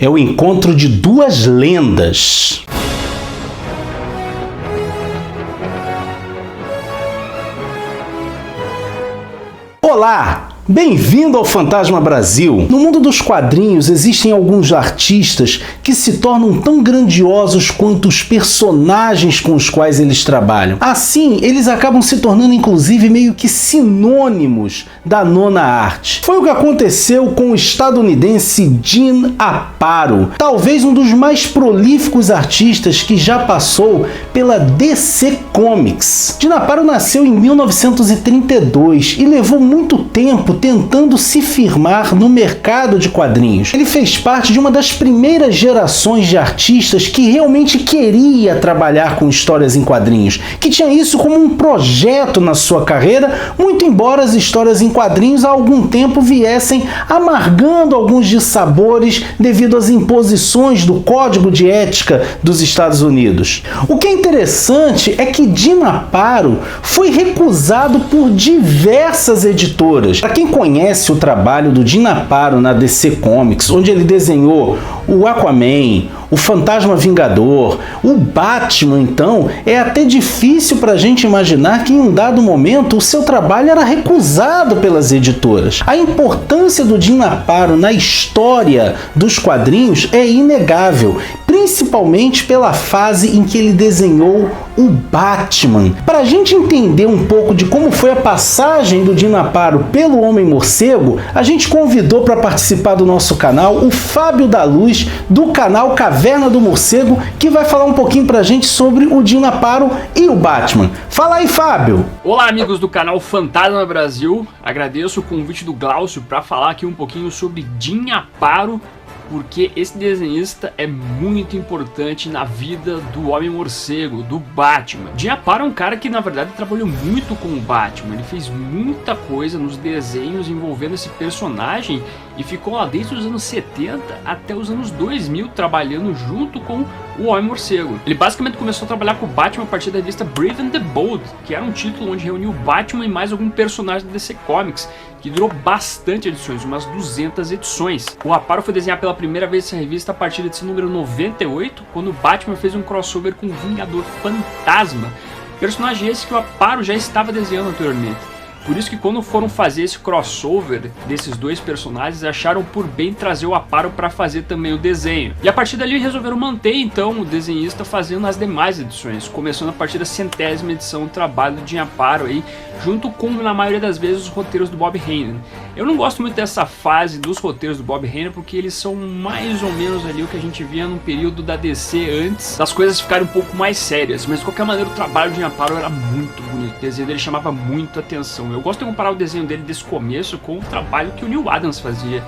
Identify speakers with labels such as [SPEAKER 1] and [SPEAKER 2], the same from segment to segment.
[SPEAKER 1] É o encontro de duas lendas. Olá! Bem-vindo ao Fantasma Brasil! No mundo dos quadrinhos existem alguns artistas que se tornam tão grandiosos quanto os personagens com os quais eles trabalham. Assim, eles acabam se tornando inclusive meio que sinônimos da nona arte. Foi o que aconteceu com o estadunidense Jim Aparo, talvez um dos mais prolíficos artistas que já passou pela DC Comics. Jim Aparo nasceu em 1932 e levou muito tempo tentando se firmar no mercado de quadrinhos. Ele fez parte de uma das primeiras gerações de artistas que realmente queria trabalhar com histórias em quadrinhos, que tinha isso como um projeto na sua carreira, muito embora as histórias em quadrinhos há algum tempo viessem amargando alguns dissabores devido às imposições do Código de Ética dos Estados Unidos. O que é interessante é que Jim Aparo foi recusado por diversas editoras. Para quem conhece o trabalho do Jim Aparo na DC Comics, onde ele desenhou o Aquaman, o Fantasma Vingador, o Batman, então, é até difícil para a gente imaginar que em um dado momento o seu trabalho era recusado pelas editoras. A importância do Jim Aparo na história dos quadrinhos é inegável, principalmente pela fase em que ele desenhou o Batman. Para a gente entender um pouco de como foi a passagem do Jim Aparo pelo Homem-Morcego, a gente convidou para participar do nosso canal o Fábio da Luz, do canal Caverna do Morcego, que vai falar um pouquinho para a gente sobre o Jim Aparo e o Batman. Fala aí, Fábio!
[SPEAKER 2] Olá, amigos do canal Fantasma Brasil. Agradeço o convite do Glaucio para falar aqui um pouquinho sobre Jim Aparo, porque esse desenhista é muito importante na vida do Homem-Morcego, do Batman. Jim Aparo é um cara que, na verdade, trabalhou muito com o Batman. Ele fez muita coisa nos desenhos envolvendo esse personagem e ficou lá desde os anos 70 até os anos 2000 trabalhando junto com o Homem-Morcego. Ele basicamente começou a trabalhar com o Batman a partir da revista Brave and the Bold, que era um título onde reuniu o Batman e mais algum personagem da DC Comics, que durou bastante edições, umas 200 edições. O Aparo foi desenhar pela primeira vez essa revista a partir da edição número 98, quando o Batman fez um crossover com o Vingador Fantasma, personagem esse que o Aparo já estava desenhando anteriormente. Por isso que quando foram fazer esse crossover desses dois personagens, acharam por bem trazer o Aparo para fazer também o desenho. E a partir dali resolveram manter então o desenhista fazendo as demais edições, começando a partir da 100ª edição o trabalho de Jim Aparo aí, junto com, na maioria das vezes, os roteiros do Bob Haney. Eu não gosto muito dessa fase dos roteiros do Bob Haney, porque eles são mais ou menos ali o que a gente via no período da DC antes das coisas ficarem um pouco mais sérias, mas de qualquer maneira o trabalho de Jim Aparo era muito bonito, o desenho dele chamava muito atenção. Eu gosto de comparar o desenho dele desse começo com o trabalho que o Neal Adams fazia,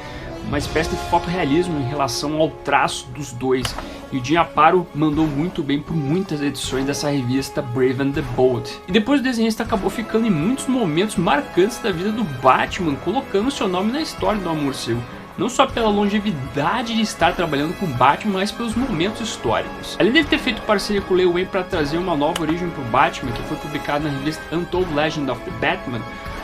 [SPEAKER 2] uma espécie de fotorrealismo em relação ao traço dos dois. E o Jim Aparo mandou muito bem por muitas edições dessa revista Brave and the Bold. E depois o desenhista acabou ficando em muitos momentos marcantes da vida do Batman, colocando seu nome na história do Homem-Morcego. Não só pela longevidade de estar trabalhando com Batman, mas pelos momentos históricos. Além dele ter feito parceria com o Lee Wayne para trazer uma nova origem para o Batman, que foi publicado na revista Untold Legend of the Batman,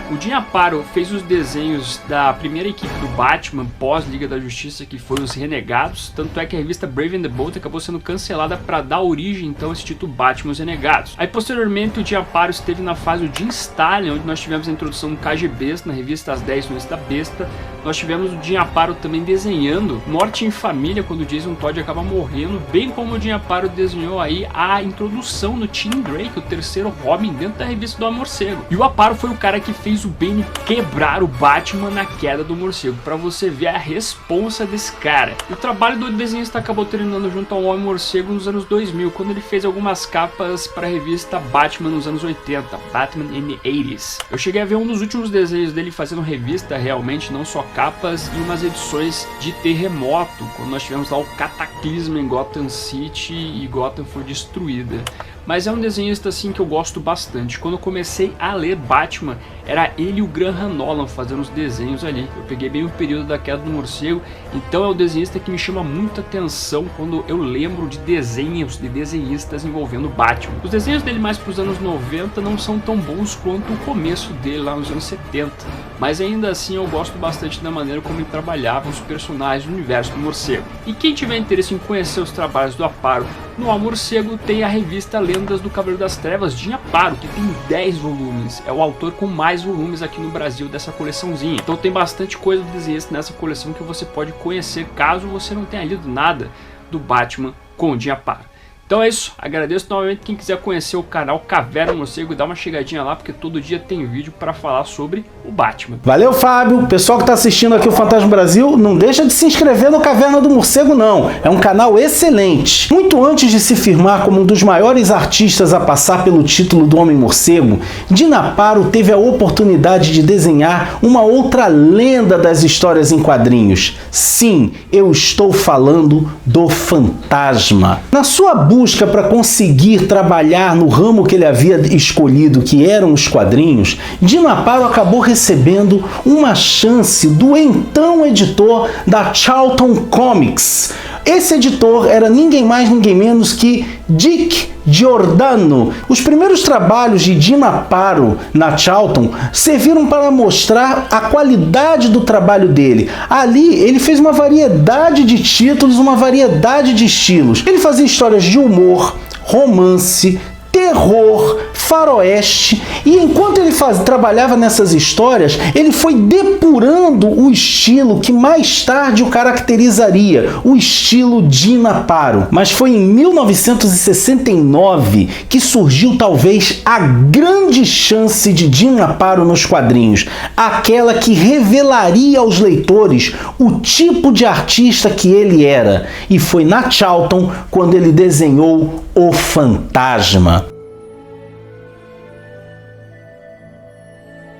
[SPEAKER 2] o Jim Aparo fez os desenhos da primeira equipe do Batman pós-Liga da Justiça, que foi os Renegados, tanto é que a revista Brave and the Bold acabou sendo cancelada para dar origem então a esse título Batman os Renegados. Aí posteriormente o Jim Aparo esteve na fase do Jim Starlin, onde nós tivemos a introdução do KG Besta, na revista As 10 Noites da Besta. Nós tivemos o Jim Aparo também desenhando Morte em Família, quando o Jason Todd acaba morrendo, bem como o Jim Aparo desenhou aí a introdução do Tim Drake, o terceiro Robin, dentro da revista do Homem-Morcego. E o Aparo foi o cara que fez o Bane quebrar o Batman na queda do morcego, para você ver a responsa desse cara. E o trabalho do desenhista acabou terminando junto ao Homem-Morcego nos anos 2000, quando ele fez algumas capas para a revista Batman nos anos 80, Batman in the 80s. Eu cheguei a ver um dos últimos desenhos dele fazendo revista, realmente, não só capas, e umas edições de terremoto, quando nós tivemos lá o cataclisma em Gotham City e Gotham foi destruída. mas é um desenhista assim que eu gosto bastante. Quando eu comecei a ler Batman, era ele e o Graham Nolan fazendo os desenhos ali. Eu peguei bem o período da Queda do Morcego, então é o desenhista que me chama muita atenção quando eu lembro de desenhos de desenhistas envolvendo Batman. Os desenhos dele mais para os anos 90 não são tão bons quanto o começo dele lá nos anos 70, mas ainda assim eu gosto bastante da maneira como ele trabalhava os personagens do universo do morcego. E quem tiver interesse em conhecer os trabalhos do Aparo no A Morcego, tem a revista Lendas do Cavaleiro das Trevas de Aparo, que tem 10 volumes. É o autor com mais volumes aqui no Brasil dessa coleçãozinha. Então tem bastante coisa do desenhista nessa coleção que você pode conhecer caso você não tenha lido nada do Batman com o Jim Aparo. Então é isso, agradeço novamente quem quiser conhecer o canal Caverna do Morcego, dá uma chegadinha lá, porque todo dia tem vídeo para falar sobre o Batman.
[SPEAKER 1] Valeu, Fábio. Pessoal que está assistindo aqui o Fantasma Brasil, não deixa de se inscrever no Caverna do Morcego não, é um canal excelente. Muito antes de se firmar como um dos maiores artistas a passar pelo título do Homem-Morcego, Jim Aparo teve a oportunidade de desenhar uma outra lenda das histórias em quadrinhos. Sim, eu estou falando do Fantasma. Na sua busca para conseguir trabalhar no ramo que ele havia escolhido, que eram os quadrinhos, Jim Aparo acabou recebendo uma chance do então editor da Charlton Comics. Esse editor era ninguém mais, ninguém menos que Dick Giordano. Os primeiros trabalhos de Jim Aparo na Charlton serviram para mostrar a qualidade do trabalho dele. Ali ele fez uma variedade de títulos, uma variedade de estilos. Ele fazia histórias de humor, romance, terror, faroeste, e enquanto ele trabalhava nessas histórias, ele foi depurando o estilo que mais tarde o caracterizaria, o estilo Jim Aparo. Mas foi em 1969 que surgiu talvez a grande chance de Jim Aparo nos quadrinhos, aquela que revelaria aos leitores o tipo de artista que ele era, e foi na Charlton quando ele desenhou o Fantasma.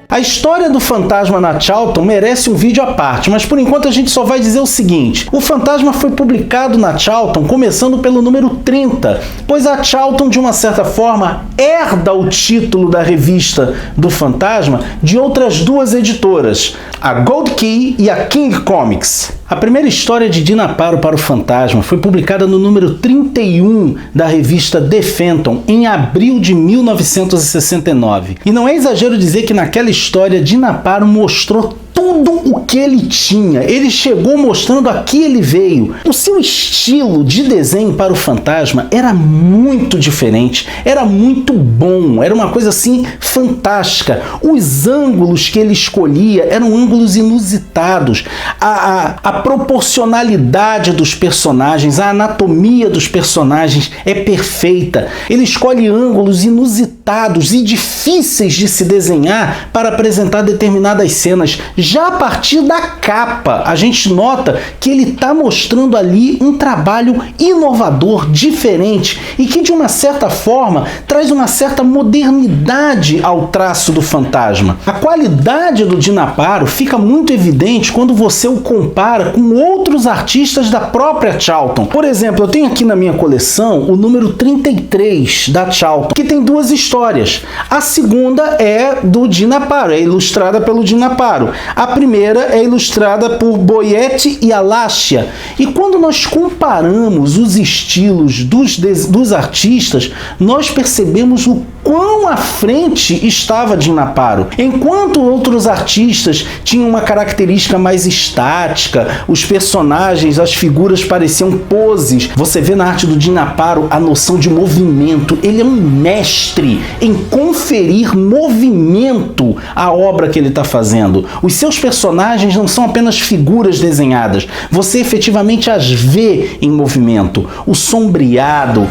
[SPEAKER 1] A história do Fantasma na Charlton merece um vídeo à parte, mas por enquanto a gente só vai dizer o seguinte: o Fantasma foi publicado na Charlton começando pelo número 30, pois a Charlton, de uma certa forma, herda o título da revista do Fantasma de outras duas editoras, a Gold Key e a King Comics. A primeira história de Jim Aparo para o Fantasma foi publicada no número 31 da revista The Phantom, em abril de 1969. E não é exagero dizer que naquela história Jim Aparo mostrou tudo o que ele tinha. Ele chegou mostrando a que ele veio. O seu estilo de desenho para o Fantasma era muito diferente, era muito bom, era uma coisa assim fantástica. Os ângulos que ele escolhia eram ângulos inusitados. A proporcionalidade dos personagens, a anatomia dos personagens é perfeita. Ele escolhe ângulos inusitados e difíceis de se desenhar para apresentar determinadas cenas. Já a partir da capa, a gente nota que ele está mostrando ali um trabalho inovador, diferente, e que de uma certa forma traz uma certa modernidade ao traço do Fantasma. A qualidade do Jim Aparo fica muito evidente quando você o compara com outros artistas da própria Charlton. Por exemplo, eu tenho aqui na minha coleção o número 33 da Charlton, que tem duas histórias. A segunda é do Jim Aparo, é ilustrada pelo Jim Aparo. A primeira é ilustrada por Boyetti e Alascia. E quando nós comparamos os estilos dos artistas, nós percebemos o quão à frente estava Jim Aparo. Enquanto outros artistas tinham uma característica mais estática, os personagens, as figuras pareciam poses. Você vê na arte do Jim Aparo a noção de movimento. Ele é um mestre em conferir movimento à obra que ele está fazendo. Os seus personagens não são apenas figuras desenhadas. Você efetivamente as vê em movimento. O sombreado,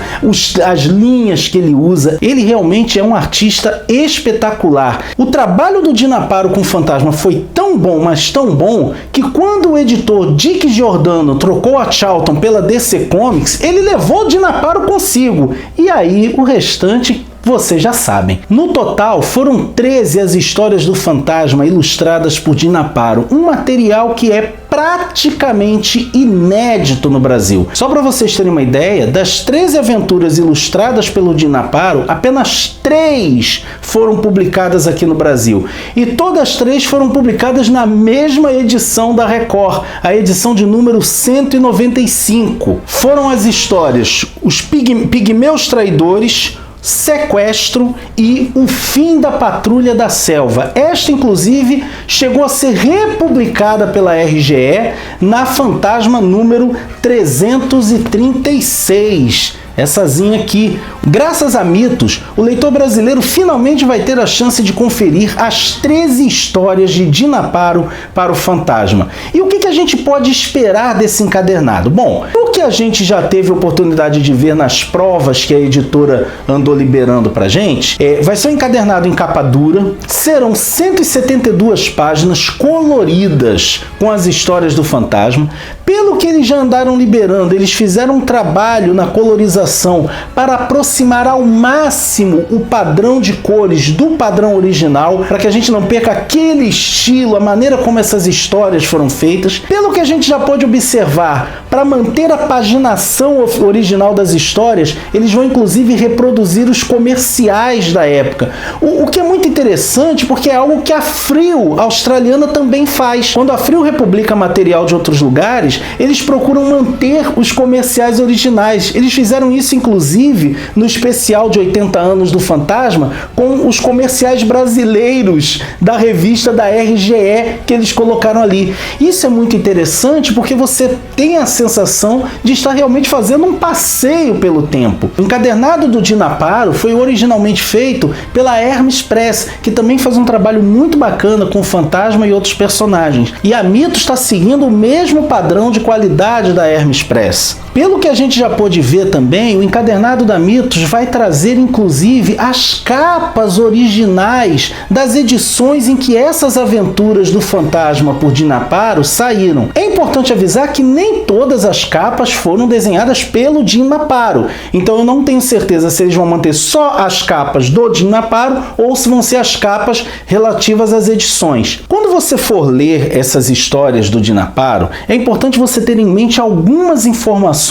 [SPEAKER 1] as linhas que ele usa. Ele realmente é um artista espetacular. O trabalho do Jim Aparo com o Fantasma foi tão bom, mas tão bom, que quando o editor Dick Giordano trocou a Charlton pela DC Comics, ele levou o Jim Aparo consigo. E aí o restante vocês já sabem. No total, foram 13 as histórias do fantasma ilustradas por Dinaparo, um material que é praticamente inédito no Brasil. Só para vocês terem uma ideia, das 13 aventuras ilustradas pelo Dinaparo, apenas 3 foram publicadas aqui no Brasil. E todas as 3 foram publicadas na mesma edição da Record, a edição de número 195. Foram as histórias Os Pigmeus Traidores, Sequestro e O Fim da Patrulha da Selva. Esta, inclusive, chegou a ser republicada pela RGE na Fantasma número 336.Essazinha aqui. Graças a Mitos, o leitor brasileiro finalmente vai ter a chance de conferir as 13 histórias de Dinaparo para o Fantasma. E o que a gente pode esperar desse encadernado? Bom, o que a gente já teve oportunidade de ver nas provas que a editora andou liberando pra gente, vai ser um encadernado em capa dura, serão 172 páginas coloridas com as histórias do Fantasma. Pelo que eles já andaram liberando, eles fizeram um trabalho na colorização para aproximar ao máximo o padrão de cores do padrão original, para que a gente não perca aquele estilo, a maneira como essas histórias foram feitas. Pelo que a gente já pôde observar, para manter a paginação original das histórias, eles vão inclusive reproduzir os comerciais da época. O que é muito interessante, porque é algo que a Abril australiana também faz. Quando a Abril republica material de outros lugares, eles procuram manter os comerciais originais. Eles fizeram isso, inclusive, no especial de 80 anos do Fantasma, com os comerciais brasileiros da revista da RGE que eles colocaram ali. Isso é muito interessante porque você tem a sensação de estar realmente fazendo um passeio pelo tempo. O encadernado do Dinaparo foi originalmente feito pela Hermes Press, que também faz um trabalho muito bacana com o Fantasma e outros personagens. E a Mitos está seguindo o mesmo padrão de qualidade da Hermes Press. Pelo que a gente já pôde ver também, o encadernado da Mitos vai trazer inclusive as capas originais das edições em que essas aventuras do Fantasma por Dinaparo saíram. É importante avisar que nem todas as capas foram desenhadas pelo Dinaparo, então eu não tenho certeza se eles vão manter só as capas do Dinaparo ou se vão ser as capas relativas às edições. Quando você for ler essas histórias do Dinaparo, é importante você ter em mente algumas informações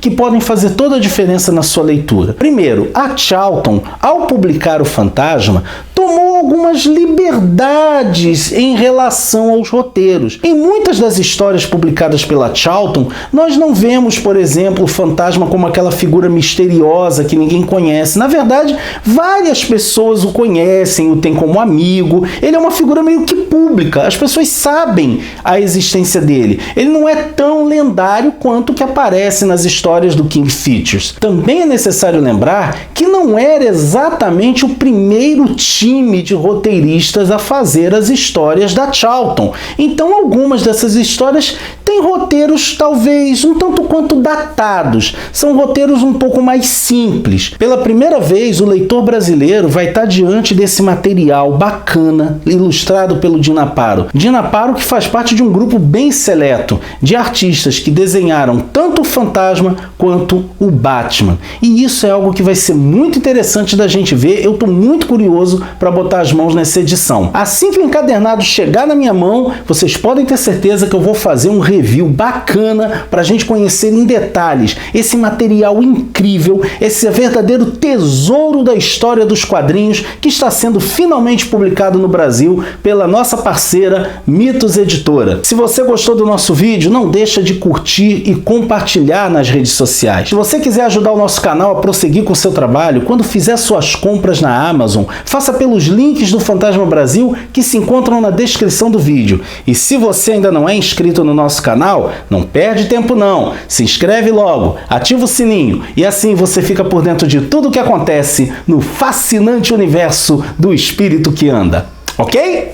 [SPEAKER 1] que podem fazer toda a diferença na sua leitura. Primeiro, a Charlton, ao publicar o Fantasma, tomou algumas liberdades em relação aos roteiros. Em muitas das histórias publicadas pela Charlton, nós não vemos, por exemplo, o Fantasma como aquela figura misteriosa que ninguém conhece. Na verdade, várias pessoas o conhecem, o têm como amigo. Ele é uma figura meio que pública. As pessoas sabem a existência dele. Ele não é tão lendário quanto que aparece nas histórias do King Features. Também é necessário lembrar que não era exatamente o primeiro time de roteiristas a fazer as histórias da Charlton. Então algumas dessas histórias têm roteiros talvez um tanto quanto datados. São roteiros um pouco mais simples. Pela primeira vez, o leitor brasileiro vai estar diante desse material bacana, ilustrado pelo Dinaparo. Dinaparo que faz parte de um grupo bem seleto de artistas que desenharam tanto o Fantasma quanto o Batman. E isso é algo que vai ser muito interessante da gente ver. Eu estou muito curioso para botar as mãos nessa edição. Assim que o encadernado chegar na minha mão, vocês podem ter certeza que eu vou fazer um review bacana para a gente conhecer em detalhes esse material incrível, esse verdadeiro tesouro da história dos quadrinhos que está sendo finalmente publicado no Brasil pela nossa parceira Mitos Editora. Se você gostou do nosso vídeo, não deixa de curtir e compartilhar nas redes sociais. Se você quiser ajudar o nosso canal a prosseguir com o seu trabalho, quando fizer suas compras na Amazon, faça pelos links do Fantasma Brasil que se encontram na descrição do vídeo. E se você ainda não é inscrito no nosso canal, não perde tempo não. Se inscreve logo, ativa o sininho e assim você fica por dentro de tudo o que acontece no fascinante universo do espírito que anda. Ok?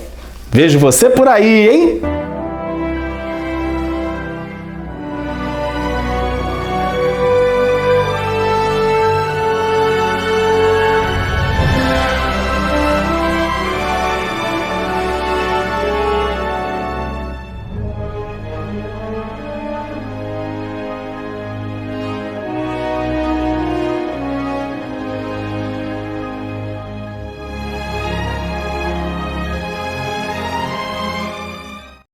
[SPEAKER 1] Vejo você por aí, hein?